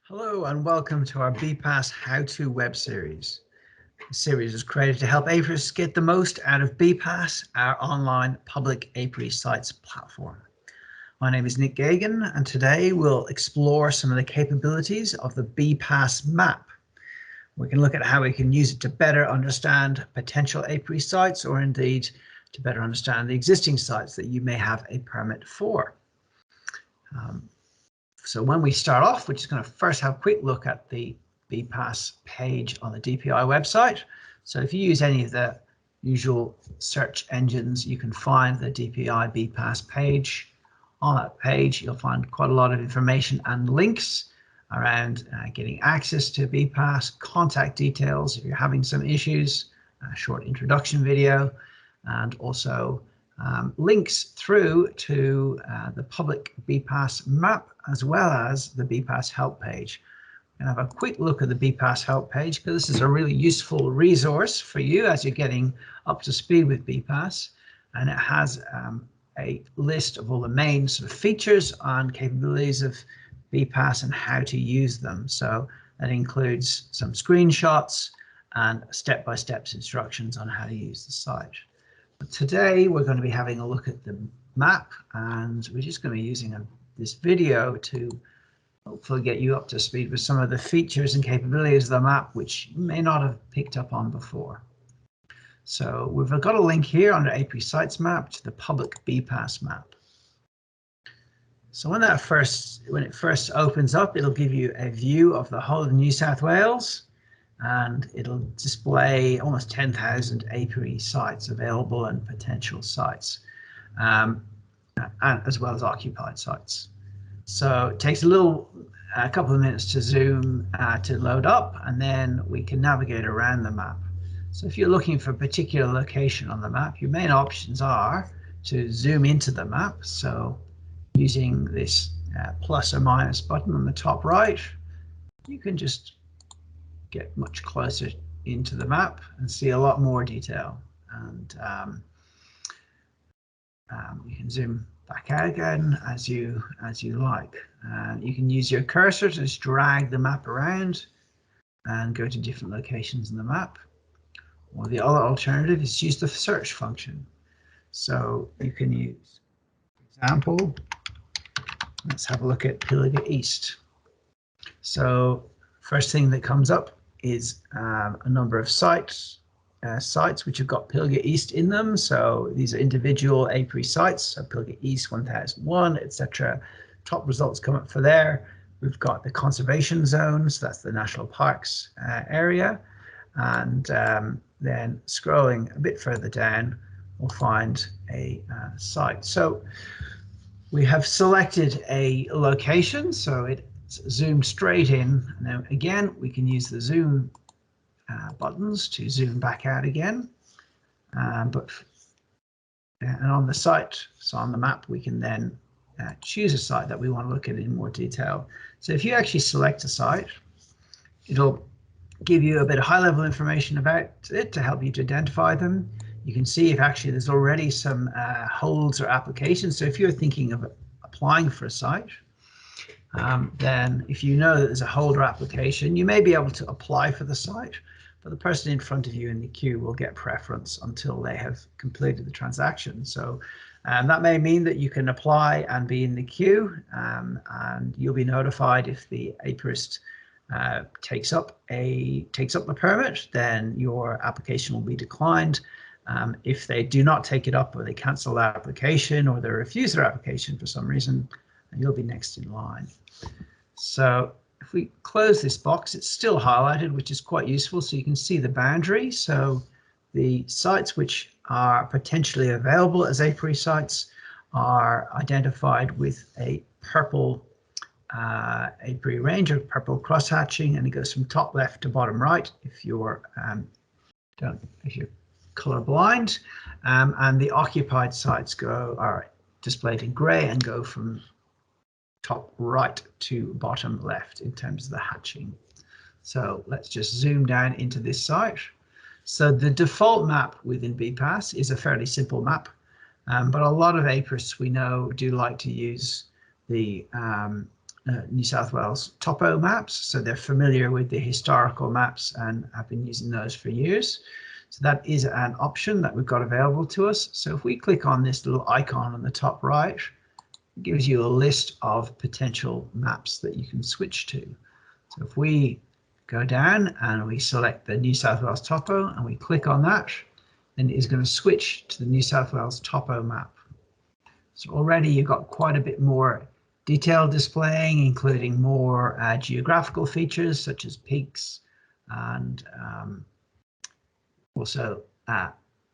Hello and welcome to our BPAS How-To web series. The series is created to help apiarists get the most out of BPAS, our online public apiary sites platform. My name is Nick Gagan, and today we'll explore some of the capabilities of the BPAS map. We can look at how we can use it to better understand potential apiary sites, or indeed to better understand the existing sites that you may have a permit for. So when we start off, we're just going to first have a quick look at the BPAS page on the DPI website. So if you use any of the usual search engines, you can find the DPI BPAS page. On that page, you'll find quite a lot of information and links around getting access to BPAS, contact details if you're having some issues, a short introduction video, and also links through to the public BPAS map, as well as the BPAS help page. And have a quick look at the BPAS help page, because this is a really useful resource for you as you're getting up to speed with BPAS. And it has a list of all the main sort of features and capabilities of BPAS and how to use them. So that includes some screenshots and step-by-step instructions on how to use the site. Today we're going to be having a look at the map, and we're just going to be using this video to hopefully get you up to speed with some of the features and capabilities of the map which you may not have picked up on before. So we've got a link here under apiary sites map to the public BPAS map. So when it first opens up, it'll give you a view of the whole of New South Wales, and it'll display almost 10,000 apiary sites available and potential sites, and as well as occupied sites. So it takes a couple of minutes to zoom to load up, and then we can navigate around the map. So if you're looking for a particular location on the map, your main options are to zoom into the map. So using this plus or minus button on the top right, you can just get much closer into the map and see a lot more detail. And you can zoom back out again as you like. You can use your cursor to just drag the map around and go to different locations in the map. Or the other alternative is use the search function. So you can use, for example, let's have a look at Pilliga East. So first thing that comes up is a number of sites which have got Pilliga East in them. So these are individual apiary sites, so Pilliga East 1001, etc. Top results come up for there. We've got the conservation zones, that's the national parks area. And then scrolling a bit further down, we'll find a site. So we have selected a location, so it's zoomed straight in. Now again, we can use the zoom buttons to zoom back out again. And on the site, so on the map, we can then choose a site that we want to look at in more detail. So if you actually select a site, it'll give you a bit of high-level information about it to help you to identify them. You can see if actually there's already some holds or applications. So if you're thinking of applying for a site, then if you know that there's a hold or application, you may be able to apply for the site, but the person in front of you in the queue will get preference until they have completed the transaction. So that may mean that you can apply and be in the queue, and you'll be notified if the apiarist takes up the permit, then your application will be declined. If they do not take it up, or they cancel their application, or they refuse their application for some reason, you'll be next in line. So if we close this box, it's still highlighted, which is quite useful, so you can see the boundary. So the sites which are potentially available as apiary sites are identified with a purple apiary range, or purple cross-hatching, and it goes from top left to bottom right if you're colorblind. And the occupied sites are displayed in grey and go from top right to bottom left in terms of the hatching. So let's just zoom down into this site. So the default map within BPAS is a fairly simple map, but a lot of apiarists we know do like to use the New South Wales topo maps, so they're familiar with the historical maps and have been using those for years. So that is an option that we've got available to us. So if we click on this little icon on the top right, it gives you a list of potential maps that you can switch to. So if we go down and we select the New South Wales topo and we click on that, then it is going to switch to the New South Wales topo map. So already you've got quite a bit more detail displaying, including more geographical features such as peaks and also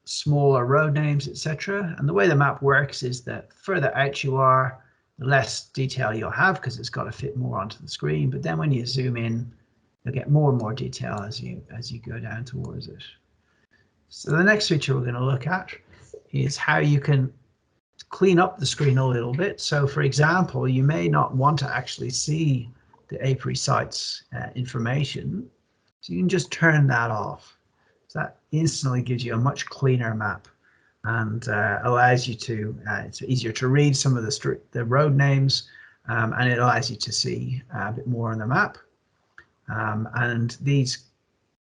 smaller road names, etc. And the way the map works is that further out you are, the less detail you'll have because it's got to fit more onto the screen. But then when you zoom in, you'll get more and more detail as you go down towards it. So the next feature we're going to look at is how you can clean up the screen a little bit. So for example, you may not want to actually see the Apiary sites information, so you can just turn that off. So that instantly gives you a much cleaner map and allows you to, it's easier to read some of the road names, and it allows you to see a bit more on the map. And these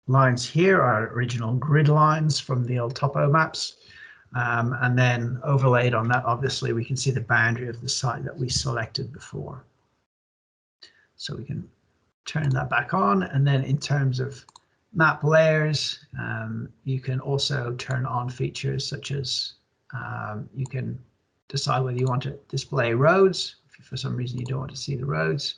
lines here are original grid lines from the old topo maps. And then overlaid on that, obviously, we can see the boundary of the site that we selected before. So we can turn that back on. And then in terms of map layers, you can also turn on features such as you can decide whether you want to display roads. If for some reason you don't want to see the roads.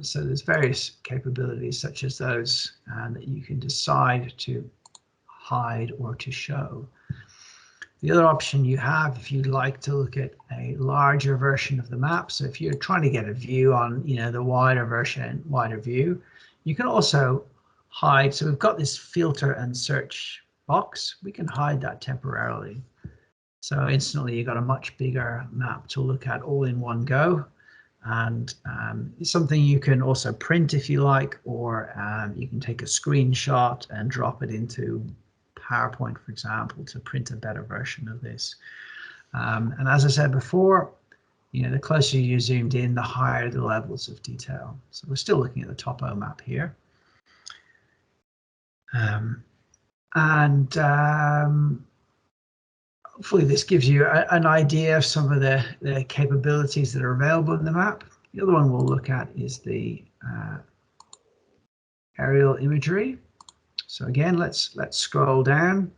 So there's various capabilities such as those that you can decide to hide or to show. The other option you have, if you'd like to look at a larger version of the map, so if you're trying to get a view on, the wider version, wider view, you can also hide. So we've got this filter and search box. We can hide that temporarily. So instantly you've got a much bigger map to look at all in one go. And it's something you can also print if you like, or you can take a screenshot and drop it into PowerPoint, for example, to print a better version of this. And as I said before, the closer you zoomed in, the higher the levels of detail. So we're still looking at the topo map here. Hopefully this gives you an idea of some of the capabilities that are available in the map. The other one we'll look at is the aerial imagery. So again, let's scroll down.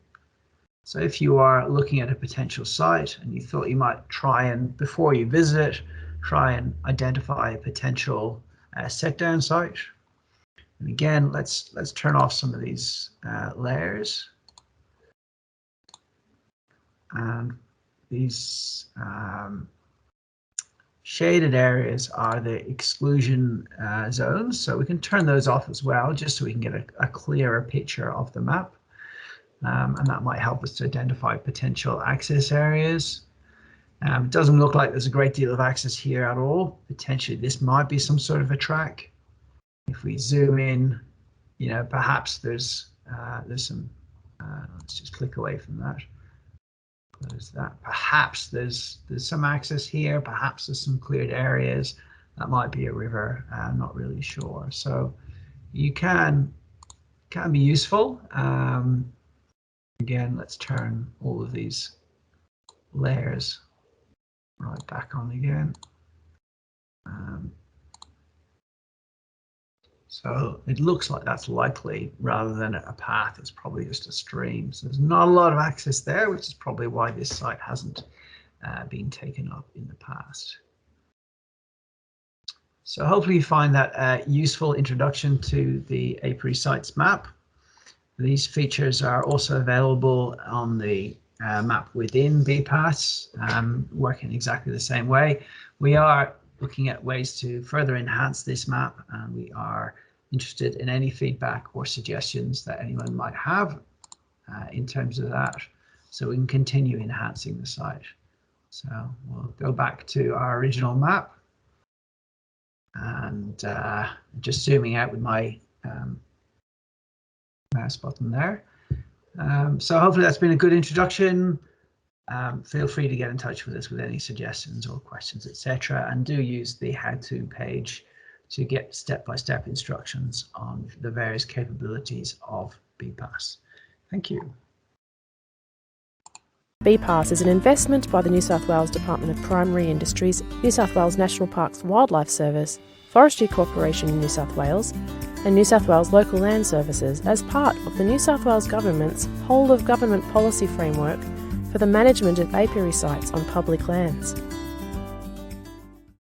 So if you are looking at a potential site and you thought you might try and, before you visit it, try and identify a potential set down site. And again, let's turn off some of these layers. And these shaded areas are the exclusion zones, so we can turn those off as well, just so we can get a clearer picture of the map. And that might help us to identify potential access areas. It doesn't look like there's a great deal of access here at all. Potentially this might be some sort of a track. If we zoom in, perhaps there's some, let's just click away from that. Close that. Perhaps there's some access here. Perhaps there's some cleared areas. That might be a river. I'm not really sure. So you can be useful. Again, let's turn all of these layers right back on again. So it looks like that's likely, rather than a path, it's probably just a stream. So there's not a lot of access there, which is probably why this site hasn't been taken up in the past. So hopefully you find that a useful introduction to the Apiary sites map. These features are also available on the map within BPAS, working exactly the same way. We are looking at ways to further enhance this map, and we are interested in any feedback or suggestions that anyone might have in terms of that, so we can continue enhancing the site. So we'll go back to our original map and just zooming out with my mouse button there. So hopefully that's been a good introduction. Feel free to get in touch with us with any suggestions or questions, etc. And do use the how-to page to get step-by-step instructions on the various capabilities of BPAS. Thank you. BPAS is an investment by the New South Wales Department of Primary Industries, New South Wales National Parks and Wildlife Service, Forestry Corporation in New South Wales, and New South Wales Local Land Services as part of the New South Wales Government's whole of government policy framework for the management of apiary sites on public lands.